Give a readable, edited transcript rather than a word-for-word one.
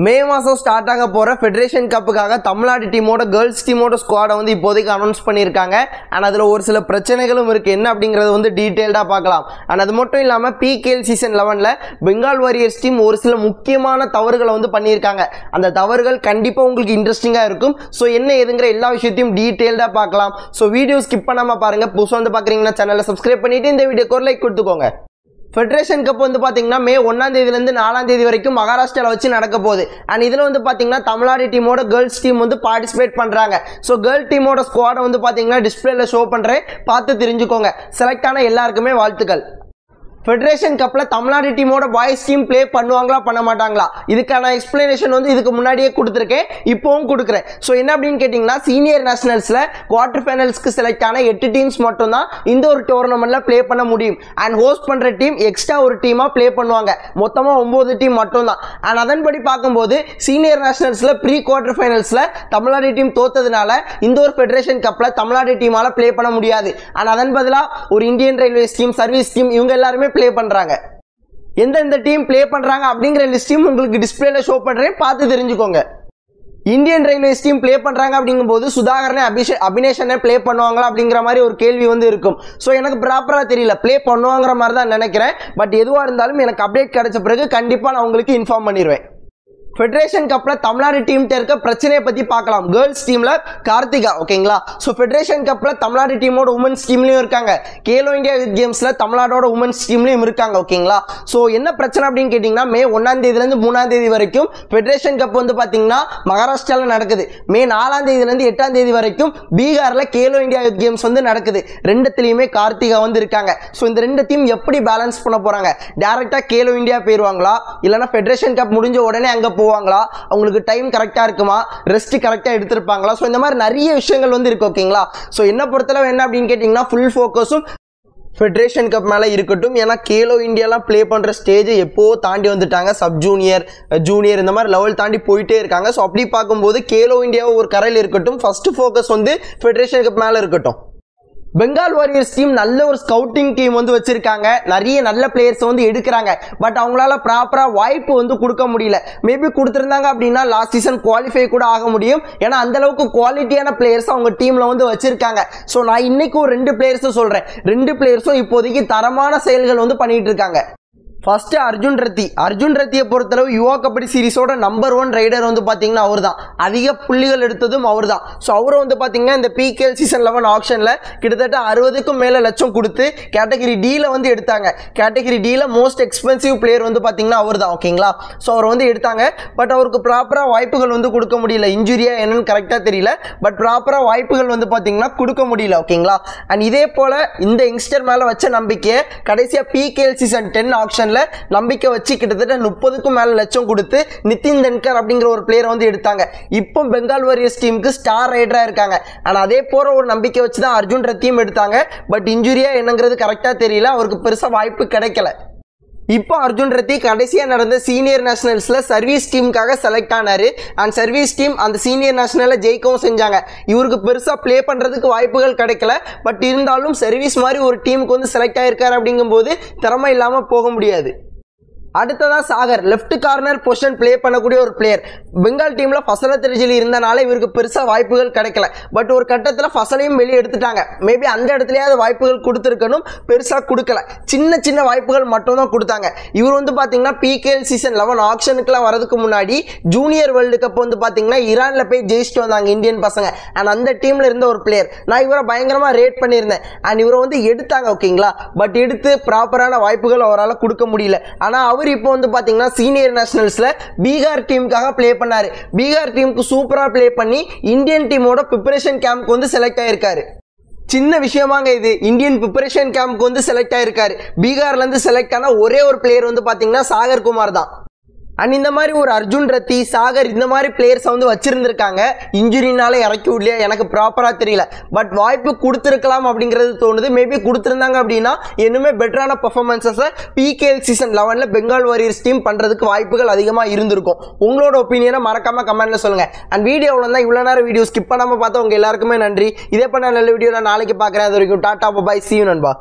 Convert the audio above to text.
மே மாதம் ஸ்டார்ட் ஆக போகிற ஃபெடரேஷன் கப்புக்காக தமிழ்நாடு டீமோட கேர்ள்ஸ் டீமோட ஸ்குவாடை வந்து இப்போதைக்கு அனௌன்ஸ் பண்ணியிருக்காங்க. அண்ட் அதில் ஒரு சில பிரச்சனைகளும் இருக்குது. என்ன அப்படிங்கிறது வந்து டீட்டெயில்டாக பார்க்கலாம். அண்ட் அது மட்டும் இல்லாமல் PKL season 11 Bengal warriors team ஒரு சில முக்கியமான தவறுகளை வந்து பண்ணியிருக்காங்க. அந்த தவறுகள் கண்டிப்பாக உங்களுக்கு இன்ட்ரெஸ்டிங்காக இருக்கும். ஸோ என்ன ஏதுங்கிற எல்லா விஷயத்தையும் டீட்டெயில்டாக பார்க்கலாம். ஸோ வீடியோ ஸ்கிப் பண்ணாமல் பாருங்கள். புதுசாக வந்து பார்க்குறீங்கன்னா சேனலை சப்ஸ்கிரைப் பண்ணிவிட்டு இந்த வீடியோக்கு ஒரு லைக் கொடுத்துக்கோங்க. ஃபெடரேஷன் கப் வந்து பார்த்தீங்கன்னா மே 1ஆம் தேதியிலேருந்து 4ஆம் தேதி வரைக்கும் மகாராஷ்டிராவில் வச்சு நடக்க போகுது. அண்ட் இதில் வந்து பார்த்தீங்கன்னா தமிழ்நாடு டீமோட கேர்ள்ஸ் டீம் வந்து பார்ட்டிசிபேட் பண்ணுறாங்க. ஸோ கேர்ள் டீமோட ஸ்குவாடை வந்து பார்த்தீங்கன்னா டிஸ்பிளேல ஷோ பண்ணுறேன், பார்த்து தெரிஞ்சுக்கோங்க. செலக்ட் ஆன எல்லாருக்குமே வாழ்த்துக்கள். ஃபெடரேஷன் கப்பில் தமிழ்நாடு டீமோட பாய்ஸ் டீம் ப்ளே பண்ணுவாங்களா பண்ண மாட்டாங்களா, இதுக்கான எக்ஸ்பிளனேஷன் வந்து இதுக்கு முன்னாடியே கொடுத்துருக்கேன், இப்போவும் கொடுக்குறேன். ஸோ என்ன அப்படின்னு கேட்டிங்கன்னா, சீனியர் நேஷனல்ஸில் குவார்டர் ஃபைனல்ஸ்க்கு செலக்ட் ஆன 8 டீம்ஸ் மட்டும்தான் இந்த ஒரு டோர்னமெண்ட்டில் ப்ளே பண்ண முடியும். அண்ட் ஹோஸ்ட் பண்ணுற டீம் எக்ஸ்ட்ரா ஒரு டீமாக ப்ளே பண்ணுவாங்க. மொத்தமாக 9 டீம் மட்டும்தான். அண்ட் அதன்படி பார்க்கும்போது சீனியர் நேஷனல்ஸில் ப்ரீ குவார்டர் ஃபைனல்ஸில் தமிழ்நாடு டீம் தோத்ததுனால இந்த ஒரு ஃபெடரேஷன் கப்பில் தமிழ்நாடு டீமால் ப்ளே பண்ண முடியாது. அண்ட் அதன் பதிலாக ஒரு Indian railways team, service team, இவங்க எல்லாருமே ப்ளே பண்ணுறாங்க. எந்தெந்த டீம் ப்ளே பண்ணுறாங்க அப்படிங்கிற லிஸ்ட்டையும் உங்களுக்கு டிஸ்பிளேல ஷோ பண்ணுறேன், பார்த்து தெரிஞ்சுக்கோங்க. இந்தியன் ரயில்வேஸ் டீம் ப்ளே பண்ணுறாங்க அப்படிங்கும்போது சுதாகரனே அபினேஷனே ப்ளே பண்ணுவாங்களா அப்படிங்கிற மாதிரி ஒரு கேள்வி வந்து இருக்கும். ஸோ எனக்கு ப்ராப்பராக தெரியல, ப்ளே பண்ணுவாங்கிற மாதிரி தான் நினைக்கிறேன். பட் எதுவாக இருந்தாலும் எனக்கு அப்டேட் கிடைச்ச பிறகு கண்டிப்பாக நான் உங்களுக்கு இன்ஃபார்ம் பண்ணிடுவேன். ஃபெடரேஷன் கப்பில் தமிழ்நாடு டீம்கிட்ட இருக்க பிரச்சனையை பற்றி பார்க்கலாம். கேர்ள்ஸ் டீமில் கார்த்திகா, ஓகேங்களா. ஸோ ஃபெடரேஷன் கப்பில் தமிழ்நாடு டீமோட உமன்ஸ் டீம்லையும் இருக்காங்க, கேலோ இந்தியா யூத் கேம்ஸில் தமிழ்நாடோட உமன்ஸ் டீம்லையும் இருக்காங்க, ஓகேங்களா. ஸோ என்ன பிரச்சனை அப்படின்னு கேட்டிங்கன்னா, மே 1ஆம் தேதியிலேருந்து 3ஆம் தேதி வரைக்கும் ஃபெடரேஷன் கப் வந்து பார்த்தீங்கன்னா மகாராஷ்டிராவில் நடக்குது. மே 4ஆம் தேதியிலேருந்து 8ஆம் தேதி வரைக்கும் பீகாரில் கேலோ இந்தியா யூத் கேம்ஸ் வந்து நடக்குது. ரெண்டுத்துலேயுமே கார்த்திகா வந்து இருக்காங்க. ஸோ இந்த ரெண்டு டீம் எப்படி பேலன்ஸ் பண்ண போகிறாங்க? டேரெக்டாக கேலோ இந்தியா போயிடுவாங்களா, இல்லைனா ஃபெடரேஷன் கப் முடிஞ்ச உடனே அங்கே போவாங்களா, அவங்களுக்கு டைம் கரெக்டாக இருக்குமா, ரெஸ்ட் கரெக்டாக எடுத்திருப்பாங்களா? ஸோ இந்த மாதிரி நிறைய விஷயங்கள் வந்து இருக்கு, ஓகேங்களா. ஸோ என்ன பொறுத்தளவு என்ன அப்படின்னு கேட்டிங்கன்னா, ஃபுல் ஃபோக்கஸும் ஃபெடரேஷன் கப் மேலே இருக்கட்டும். ஏன்னா கேலோ இந்தியாலாம் ப்ளே பண்ணுற ஸ்டேஜை எப்போ தாண்டி வந்துட்டாங்க. சப் ஜூனியர், ஜூனியர் இந்த மாதிரி லெவல் தாண்டி போயிட்டே இருக்காங்க. ஸோ அப்படி பார்க்கும்போது கேலோ இந்தியாவை ஒரு கரையில் இருக்கட்டும், ஃபர்ஸ்ட் ஃபோக்கஸ் வந்து ஃபெடரேஷன் கப் மேலே இருக்கட்டும். பெங்கால் வாரியர்ஸ் டீம் நல்ல ஒரு ஸ்கவுட்டிங் டீம் வந்து வச்சிருக்காங்க, நிறைய நல்ல பிளேயர்ஸ் வந்து எடுக்கிறாங்க. பட் அவங்களால ப்ராப்பராக வாய்ப்பு வந்து கொடுக்க முடியல. மேபி கொடுத்துருந்தாங்க அப்படின்னா லாஸ்ட் சீசன் குவாலிஃபை கூட ஆக முடியும். ஏன்னா அந்த அளவுக்கு குவாலிட்டியான பிளேயர்ஸ் அவங்க டீம்ல வந்து வச்சிருக்காங்க. ஸோ நான் இன்னைக்கு ஒரு 2 பிளேயர்ஸும் சொல்றேன். 2 பிளேயர்ஸும் இப்போதைக்கு தரமான செயல்கள் வந்து பண்ணிட்டு இருக்காங்க. ஃபர்ஸ்ட் அர்ஜுன் ரத்தியை பொறுத்தளவு யுவா கபடி சீரிஸோட நம்பர் 1 ரைடர் வந்து பார்த்தீங்கன்னா அவர் தான். அதிக புள்ளிகள் எடுத்ததும் அவர் தான். ஸோ அவரை வந்து பார்த்தீங்கன்னா இந்த PKL சீசன் 11 ஆப்ஷனில் கிட்டத்தட்ட 60க்கும் மேலே லட்சம் கொடுத்து கேட்டகரி டியில் வந்து எடுத்தாங்க. கேட்டகரி டியில் மோஸ்ட் எக்ஸ்பென்சிவ் பிளேயர் வந்து பார்த்தீங்கன்னா அவர் தான், ஓகேங்களா. ஸோ அவர் வந்து எடுத்தாங்க. பட் அவருக்கு ப்ராப்பராக வாய்ப்புகள் வந்து கொடுக்க முடியல. இன்ஜுரியா என்னன்னு கரெக்டாக தெரியல. பட் ப்ராப்பராக வாய்ப்புகள் வந்து பார்த்தீங்கன்னா கொடுக்க முடியல, ஓகேங்களா. அண்ட் இதே போல் இந்த யங்ஸ்டர் மேலே வச்ச நம்பிக்கையை கடைசியாக PKL சீசன் 10 ஆப்ஷனில் நம்பிக்கை வச்சு கிட்டத்தட்ட 30க்கும் மேல லட்சம் கொடுத்து நிதின் தன்கர் அப்படிங்கிற ஒரு பிளேயர் வந்து எடுத்தாங்க. இப்போ பெங்கால் வாரியர்ஸ் டீமுக்கு ஸ்டார் ரைடரா இருக்காங்க. ஆனா அதே போற ஒரு நம்பிக்கை வச்சு தான் அர்ஜுன் ரத்தியும் எடுத்தாங்க. பட் இன்ஜுரியா என்னங்கிறது கரெக்டா தெரியல, அவருக்கு பெருசா வாய்ப்பு கிடைக்கல. இப்போ அர்ஜுன் ரத்தி கடைசியாக நடந்த சீனியர் நேஷனல்ஸில் சர்வீஸ் டீமுக்காக செலக்ட் ஆனார். அண்ட் சர்வீஸ் டீம் அந்த சீனியர் நேஷனலில் ஜெயிக்கவும் செஞ்சாங்க. இவருக்கு பெருசாக ப்ளே பண்ணுறதுக்கு வாய்ப்புகள் கிடைக்கல. பட் இருந்தாலும் சர்வீஸ் மாதிரி ஒரு டீமுக்கு வந்து செலக்ட் ஆகிருக்காரு அப்படிங்கும்போது திறமை இல்லாமல் போக முடியாது. அடுத்ததாக Sagar, left corner position play பண்ணக்கூடிய ஒரு பிளேயர். பெங்கால் டீமில் ஃபசல தெரிஞ்சலி இருந்தனால இவருக்கு பெருசாக வாய்ப்புகள் கிடைக்கல. பட் ஒரு கட்டத்தில் ஃபசலையும் வெளியே எடுத்துட்டாங்க. மேபி அந்த இடத்துலையாவது வாய்ப்புகள் கொடுத்துருக்கணும், பெருசாக கொடுக்கல. சின்ன சின்ன வாய்ப்புகள் மட்டும் தான் கொடுத்தாங்க. இவர் வந்து பார்த்தீங்கன்னா PKL சீசன் 11 ஆப்ஷனுக்குலாம் வரதுக்கு முன்னாடி ஜூனியர் வேர்ல்டு கப் வந்து பார்த்தீங்கன்னா ஈரானில் போய் ஜெயிச்சுட்டு வந்தாங்க இந்தியன் பசங்க. அண்ட் அந்த டீமில் இருந்த ஒரு பிளேயர். நான் இவரை பயங்கரமாக ரேட் பண்ணியிருந்தேன். அண்ட் இவரை வந்து எடுத்தாங்க, ஓகேங்களா. பட் எடுத்து ப்ராப்பரான வாய்ப்புகள் அவரால் கொடுக்க முடியல. ஆனால் அவர் இப்போ வந்து பாத்தீங்கன்னா சீனியர் நேஷனல்ஸ்ல பீகார் டீமுக்காக ப்ளே பண்ணாரு. பீகார் டீமுக்கு சூப்பரா ப்ளே பண்ணி இந்தியன் டீமோட பிரிப்பரேஷன் கேம்ப்க்கு வந்து செலக்ட் ஆயிருக்காரு. சின்ன விஷயமாங்க இது. இந்தியன் பிரிப்பரேஷன் கேம்ப்க்கு வந்து செலக்ட் ஆயிருக்காரு. பீகார்ல இருந்து செலக்ட் ஆன ஒரே ஒரு பிளேயர் வந்து பாத்தீங்கன்னா சாகர் குமார் தான். அண்ட் இந்த மாதிரி ஒரு அர்ஜுன் ரத்தி, சாகர் இந்த மாதிரி பிளேயர்ஸ் வந்து வச்சிருந்திருக்காங்க. இன்ஜுரினால இறக்கி விடலையா எனக்கு ப்ராப்பராக தெரியல. பட் வாய்ப்பு கொடுத்துருக்கலாம் அப்படிங்கிறது தோணுது. மேபி கொடுத்துருந்தாங்க அப்படின்னா இன்னுமே பெட்டரான பர்ஃபார்மன்ஸஸை PKL season 11 Bengal warriors team பண்ணுறதுக்கு வாய்ப்புகள் அதிகமாக இருந்திருக்கும். உங்களோட ஒப்பீனியனை மறக்காமல் கமெண்ட்டில் சொல்லுங்கள். அண்ட் வீடியோவில் தான் இவ்வளோ நேரம் வீடியோ ஸ்கிப் பண்ணாமல் பார்த்தா உங்கள் எல்லாருக்குமே நன்றி. இதே பண்ண நல்ல வீடியோ நான் நாளைக்கு பார்க்குறேன். அது வரைக்கும் டாட்டா, பாய், see you நண்பா.